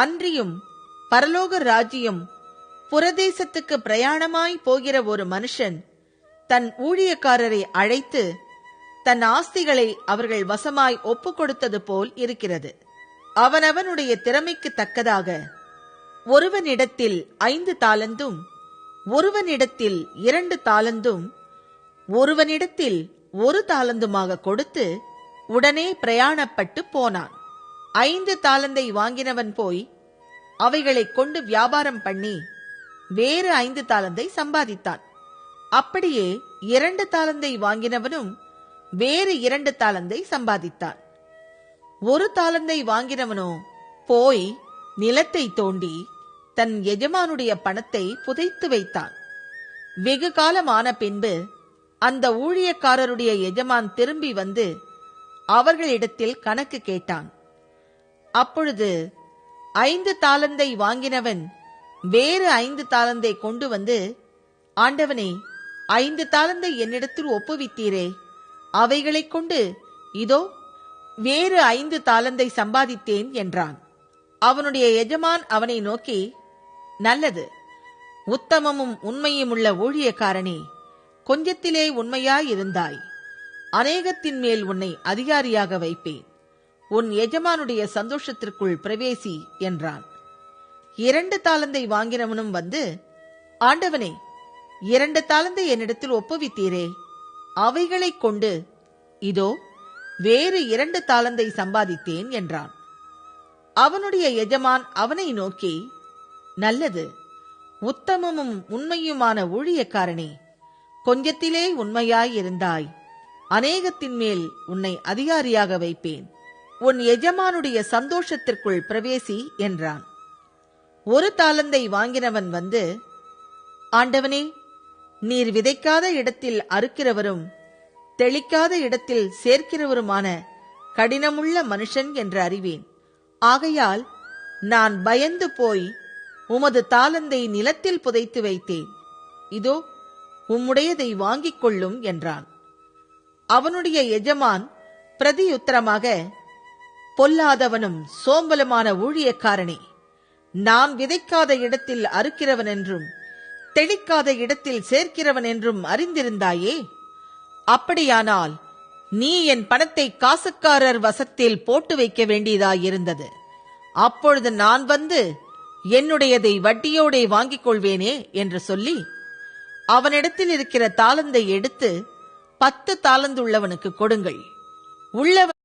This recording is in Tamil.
அன்றியும் பரலோக ராஜ்யம் புரதேசத்துக்கு பிரயாணமாய் போகிற ஒரு மனுஷன் தன் ஊழியக்காரரை அழைத்து தன் ஆஸ்திகளை அவர்கள் வசமாய் ஒப்புக் கொடுத்தது போல் இருக்கிறது. அவனவனுடைய திறமைக்கு தக்கதாக ஒருவனிடத்தில் 5 தாலந்தும், ஒருவனிடத்தில் 2 தாலந்தும், ஒருவனிடத்தில் 1 தாலந்துமாக கொடுத்து உடனே பிரயாணப்பட்டு போனான். 5 தாலந்தை வாங்கினவன் போய் அவைகளை கொண்டு வியாபாரம் பண்ணி வேறு 5 தாலந்தை சம்பாதித்தான். அப்படியே 2 தாலந்தை வாங்கினவனும் வேறு 2 தாலந்தை சம்பாதித்தான். 1 தாலந்தை வாங்கினவனோ போய் நிலத்தை தோண்டி தன் எஜமானுடைய பணத்தை புதைத்து வைத்தான். வெகு காலமான பின்பு அந்த ஊழியக்காரருடைய எஜமான் திரும்பி வந்து அவர்களிடத்தில் கணக்கு கேட்டான். அப்பொழுது 5 தாலந்தை வாங்கினவன் வேறு 5 தாலந்தை கொண்டு வந்து, ஆண்டவனே, 5 தாலந்தை என்னிடத்தில் ஒப்புவித்தீரே, அவைகளைக் கொண்டு இதோ வேறு 5 தாலந்தை சம்பாதித்தேன் என்றான். அவனுடைய எஜமான் அவனை நோக்கி, நல்லது, உத்தமமும் உண்மையுமுள்ள ஊழியக்காரனே, கொஞ்சத்திலே உண்மையாயிருந்தாய், அநேகத்தின் மேல் உன்னை அதிகாரியாக வைப்பேன், உன் எஜமானுடைய சந்தோஷத்திற்குள் பிரவேசி என்றான். 2 தாலந்தை வாங்கினவனும் வந்து, ஆண்டவனே, 2 தாலந்தை என்னிடத்தில் ஒப்புவித்தீரே, அவைகளைக் கொண்டு இதோ வேறு 2 தாலந்தை சம்பாதித்தேன் என்றான். அவனுடைய எஜமான் அவனை நோக்கி, நல்லது, உத்தமமும் உண்மையுமான ஊழியக்காரனே, கொஞ்சத்திலே உண்மையாயிருந்தாய், அநேகத்தின் மேல் உன்னை அதிகாரியாக வைப்பேன், உன் எஜமானுடைய சந்தோஷத்திற்குள் பிரவேசி என்றான். 1 தாலந்தை வாங்கினவன் வந்து, ஆண்டவனே, நீர் விதைக்காத இடத்தில் அறுக்கிறவரும் தெளிக்காத இடத்தில் சேர்க்கிறவருமான கடினமுள்ள மனுஷன் என்று அறிவேன். ஆகையால் நான் பயந்து போய் உமது தாலந்தை நிலத்தில் புதைத்து வைத்தேன், இதோ உம்முடையதை வாங்கிக் கொள்ளும் என்றான். அவனுடைய எஜமான் பிரதியுத்தரமாக, பொல்லாதவனும் சோம்பலுமான ஊழியக்காரனே, நான் விதைக்காத இடத்தில் அறுக்கிறவன் என்றும் தெளிக்காத இடத்தில் சேர்க்கிறவன் என்றும் அறிந்திருந்தாயே, அப்படியானால் நீ என் பணத்தை காசுக்காரர் வசத்தில் போட்டு வைக்க வேண்டியதாயிருந்தது. அப்பொழுது நான் வந்து என்னுடையதை வட்டியோடே வாங்கிக் கொள்வேனே என்று சொல்லி அவனிடத்தில் இருக்கிற தாலந்தை எடுத்து 10 தாலந்து உள்ளவனுக்கு கொடுங்கள். உள்ளவன்